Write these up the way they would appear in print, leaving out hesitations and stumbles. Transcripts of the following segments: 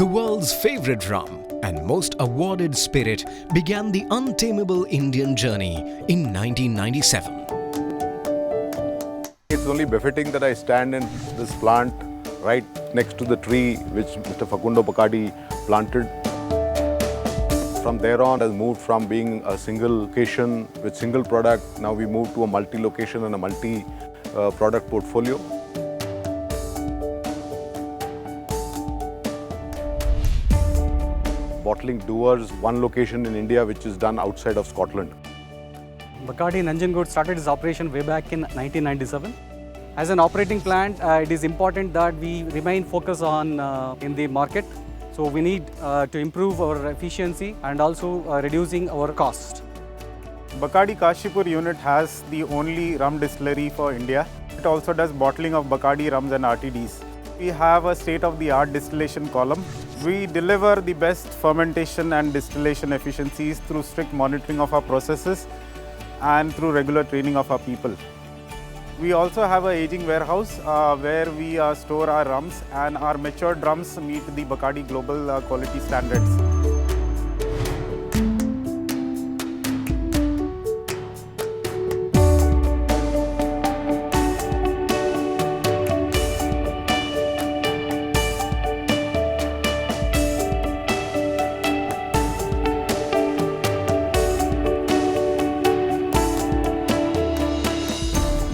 The world's favorite rum and most awarded spirit began the untamable Indian journey in 1997. It's only befitting that I stand in this plant right next to the tree which Mr. Facundo Bacardi planted. From there on, it has moved from being a single location with single product. Now we move to a multi-location and a multi-product portfolio. Bottling doers, one location in India which is done outside of Scotland. Bacardi Nanjangud started its operation way back in 1997. As an operating plant, it is important that we remain focused on in the market. So we need to improve our efficiency and also reducing our cost. Bacardi Kashipur unit has the only rum distillery for India. It also does bottling of Bacardi rums and RTDs. We have a state-of-the-art distillation column. We deliver the best fermentation and distillation efficiencies through strict monitoring of our processes and through regular training of our people. We also have an aging warehouse where we store our rums, and our matured rums meet the Bacardi global quality standards.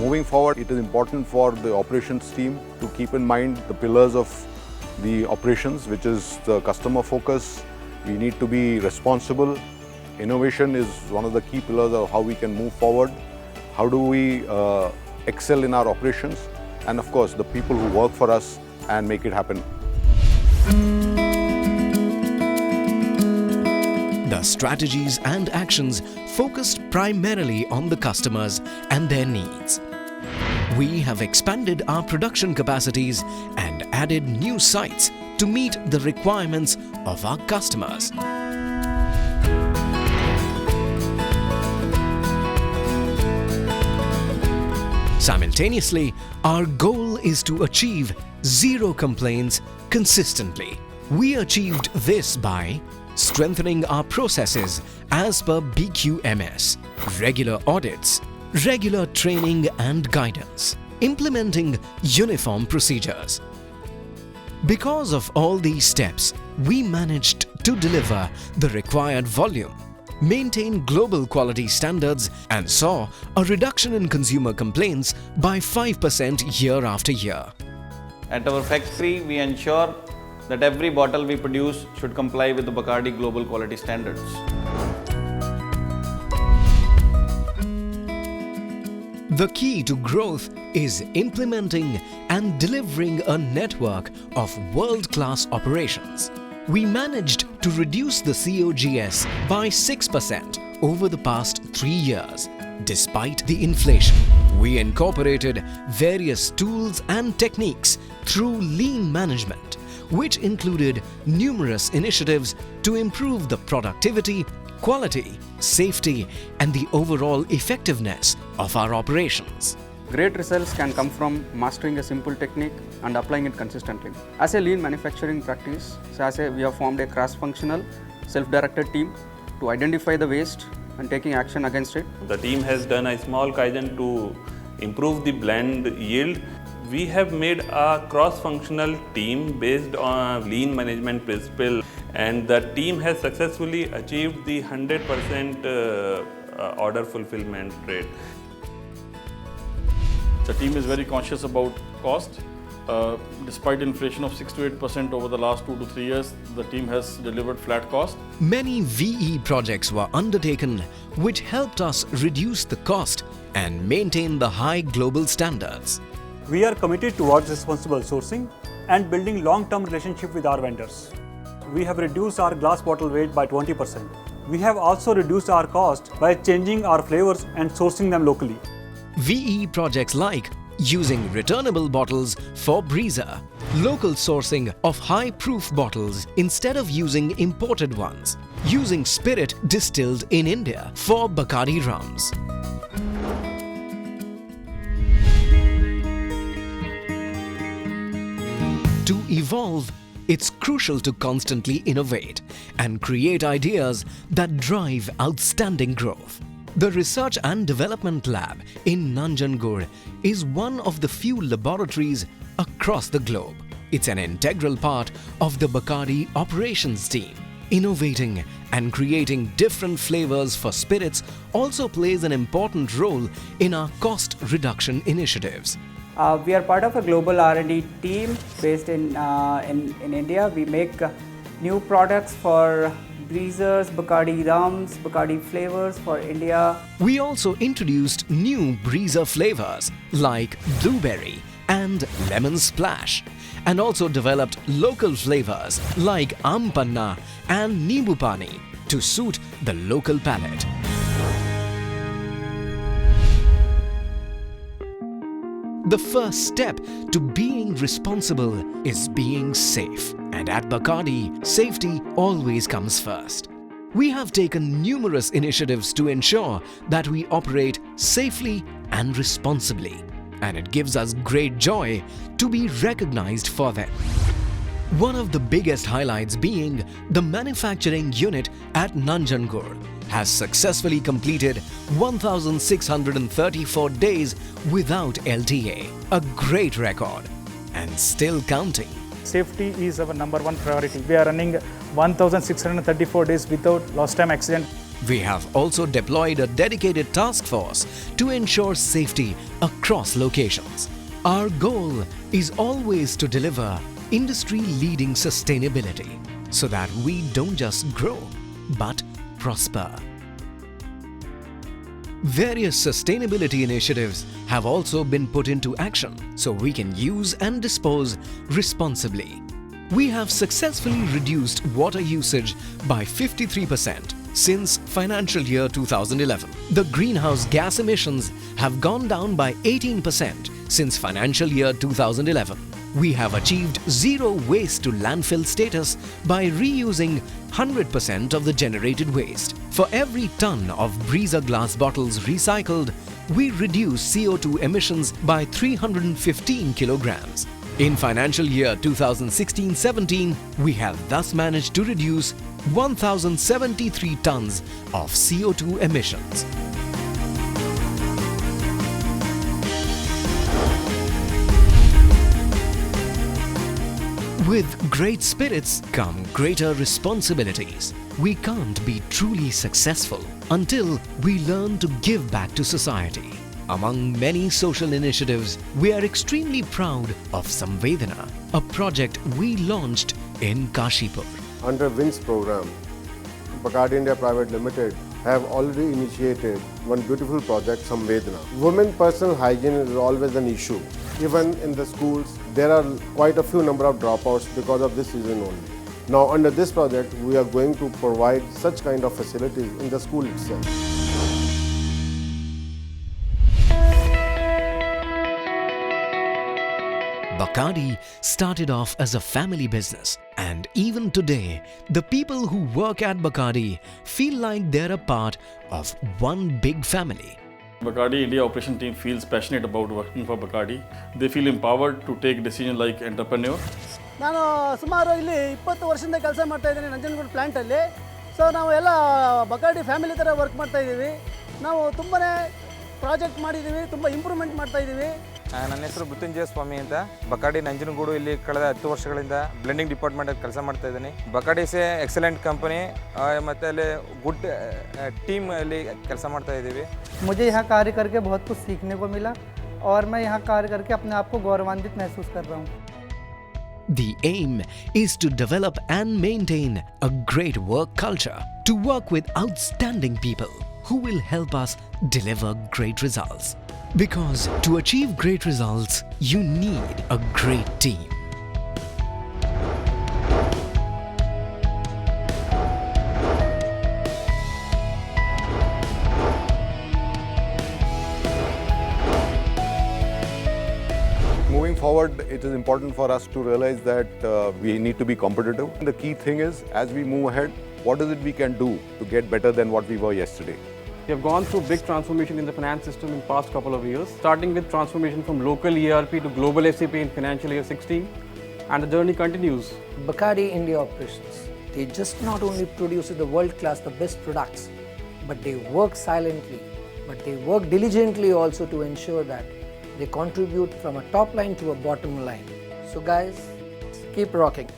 Moving forward, it is important for the operations team to keep in mind the pillars of the operations, which is the customer focus. We need to be responsible. Innovation is one of the key pillars of how we can move forward. How do we excel in our operations? And of course, the people who work for us and make it happen. The strategies and actions focused primarily on the customers and their needs. We have expanded our production capacities and added new sites to meet the requirements of our customers. Simultaneously, our goal is to achieve zero complaints consistently. We achieved this by strengthening our processes as per BQMS, regular audits, regular training and guidance, implementing uniform procedures. Because of all these steps, we managed to deliver the required volume, maintain global quality standards, and saw a reduction in consumer complaints by 5% year after year. At our factory, we ensure that every bottle we produce should comply with the Bacardi global quality standards. The key to growth is implementing and delivering a network of world-class operations. We managed to reduce the COGS by 6% over the past 3 years. Despite the inflation, we incorporated various tools and techniques through lean management, which included numerous initiatives to improve the productivity, quality, safety, and the overall effectiveness of our operations. Great results can come from mastering a simple technique and applying it consistently. As a lean manufacturing practice, we have formed a cross-functional, self-directed team to identify the waste and taking action against it. The team has done a small Kaizen to improve the blend yield. We have made a cross-functional team based on lean management principle, and the team has successfully achieved the 100% order fulfillment rate. The team is very conscious about cost. Despite inflation of 6 to 8% over the last 2 to 3 years, the team has delivered flat cost. Many VE projects were undertaken which helped us reduce the cost and maintain the high global standards. We are committed towards responsible sourcing and building long-term relationship with our vendors. We have reduced our glass bottle weight by 20%. We have also reduced our cost by changing our flavors and sourcing them locally. VE projects like using returnable bottles for breezer, local sourcing of high-proof bottles instead of using imported ones, using spirit distilled in India for Bacardi rums. To evolve it's crucial to constantly innovate and create ideas that drive outstanding growth. The Research and Development Lab in Nanjangud is one of the few laboratories across the globe. It's an integral part of the Bacardi operations team. Innovating and creating different flavors for spirits also plays an important role in our cost reduction initiatives. We are part of a global R&D team based in India. We make new products for breezers, Bacardi rums, Bacardi flavors for India. We also introduced new breezer flavors like blueberry and lemon splash, and also developed local flavors like ampanna and nimbu pani to suit the local palate. The first step to being responsible is being safe, and at Bacardi, safety always comes first. We have taken numerous initiatives to ensure that we operate safely and responsibly, and it gives us great joy to be recognized for them. One of the biggest highlights being the manufacturing unit at Nanjangud has successfully completed 1,634 days without LTA, a great record, and still counting. Safety is our #1 priority. We are running 1,634 days without lost time accident. We have also deployed a dedicated task force to ensure safety across locations. Our goal is always to deliver industry-leading sustainability so that we don't just grow, but prosper. Various sustainability initiatives have also been put into action so we can use and dispose responsibly. We have successfully reduced water usage by 53% since financial year 2011. The greenhouse gas emissions have gone down by 18% since financial year 2011. We have achieved zero waste to landfill status by reusing 100% of the generated waste. For every ton of breezer glass bottles recycled, we reduce CO2 emissions by 315 kilograms. In financial year 2016-17, we have thus managed to reduce 1,073 tons of CO2 emissions. With great spirits come greater responsibilities. We can't be truly successful until we learn to give back to society. Among many social initiatives, we are extremely proud of Samvedana, a project we launched in Kashipur. Under WINS program, Bacardi India Private Limited have already initiated one beautiful project, Samvedana. Women personal hygiene is always an issue. Even in the schools, there are quite a few number of dropouts because of this reason only. Now, under this project, we are going to provide such kind of facilities in the school itself. Bacardi started off as a family business, and even today, the people who work at Bacardi feel like they're a part of one big family. Bacardi India operation team feels passionate about working for Bacardi. They feel empowered to take decisions like entrepreneur. ನಾನು ಸುಮಾರು ಇಲ್ಲಿ 20 ವರ್ಷದಿಂದ ಕೆಲಸ ಮಾಡ್ತಾ ಇದ್ದೀನಿ Nanjangud ಪ್ಲಾಂಟಲ್ಲಿ. So ನಾವು ಎಲ್ಲ ಬಕಾರ್ಡಿ family ಥರ ವರ್ಕ್ ಮಾಡ್ತಾ ಇದ್ದೀವಿ. ನಾವು ತುಂಬನೇ ಪ್ರಾಜೆಕ್ಟ್ ಮಾಡಿದ್ದೀವಿ, ತುಂಬ ಇಂಪ್ರೂವ್ಮೆಂಟ್ ಮಾಡ್ತಾ ಇದ್ದೀವಿ. ನನ್ನ ಹೆಸರು ಮೃತ್ಯುಂಜಯ ಸ್ವಾಮಿ ಅಂತ. ಬಕಾರ್ಡಿ ನಂಜನಗೂಡು ಇಲ್ಲಿ ಕಳೆದ 10 ವರ್ಷಗಳಿಂದ ಬ್ಲೆಂಡಿಂಗ್ ಡಿಪಾರ್ಟ್ಮೆಂಟಲ್ಲಿ ಕೆಲಸ ಮಾಡ್ತಾ ಇದ್ದೀನಿ. ಬಕಾರ್ಡಿ ಇಸ್ ಎಕ್ಸಲೆಂಟ್ ಕಂಪನಿ ಮತ್ತು ಅಲ್ಲಿ ಗುಡ್ ಟೀಮ್ ಅಲ್ಲಿ ಕೆಲಸ ಮಾಡ್ತಾ ಇದ್ದೀವಿ. मुझे यहाँ कार्य करके बहुत कुछ सीखने को मिला और मैं यहाँ कार्य करके अपने आप को गौरवान्वित महसूस कर रहा हूँ. The aim is to develop and maintain a great work culture, to work with outstanding people who will help us deliver great results. Because to achieve great results, you need a great team. Moving forward, it is important for us to realize that we need to be competitive. The key thing is, as we move ahead, what is it we can do to get better than what we were yesterday? We have gone through big transformation in the finance system in past couple of years, starting with transformation from local ERP to global SAP in financial year 16, and the journey continues. Bacardi India operations, they just not only produce the world class, the best products, but they work silently, but they work diligently also to ensure that they contribute from a top line to a bottom line. So guys, keep rocking.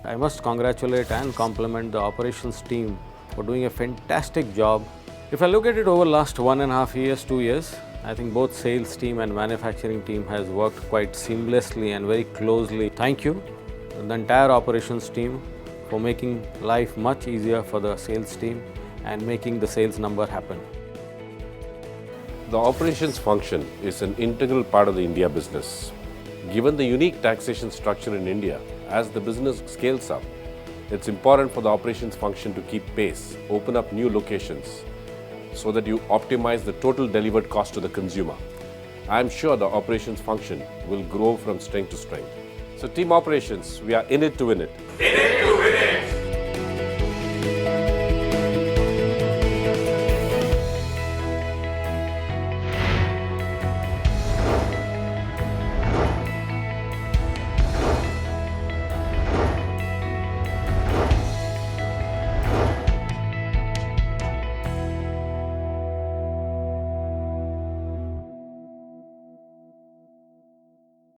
I must congratulate and compliment the operations team for doing a fantastic job. If I look at it over last 1.5 years, 2 years, I think both sales team and manufacturing team has worked quite seamlessly and very closely. Thank you, the entire operations team, for making life much easier for the sales team and making the sales number happen. The operations function is an integral part of the India business. Given the unique taxation structure in India, as the business scales up, it's important for the operations function to keep pace, open up new locations, so that you optimize the total delivered cost to the consumer. I'm sure the operations function will grow from strength to strength. So team operations, we are in it to win it.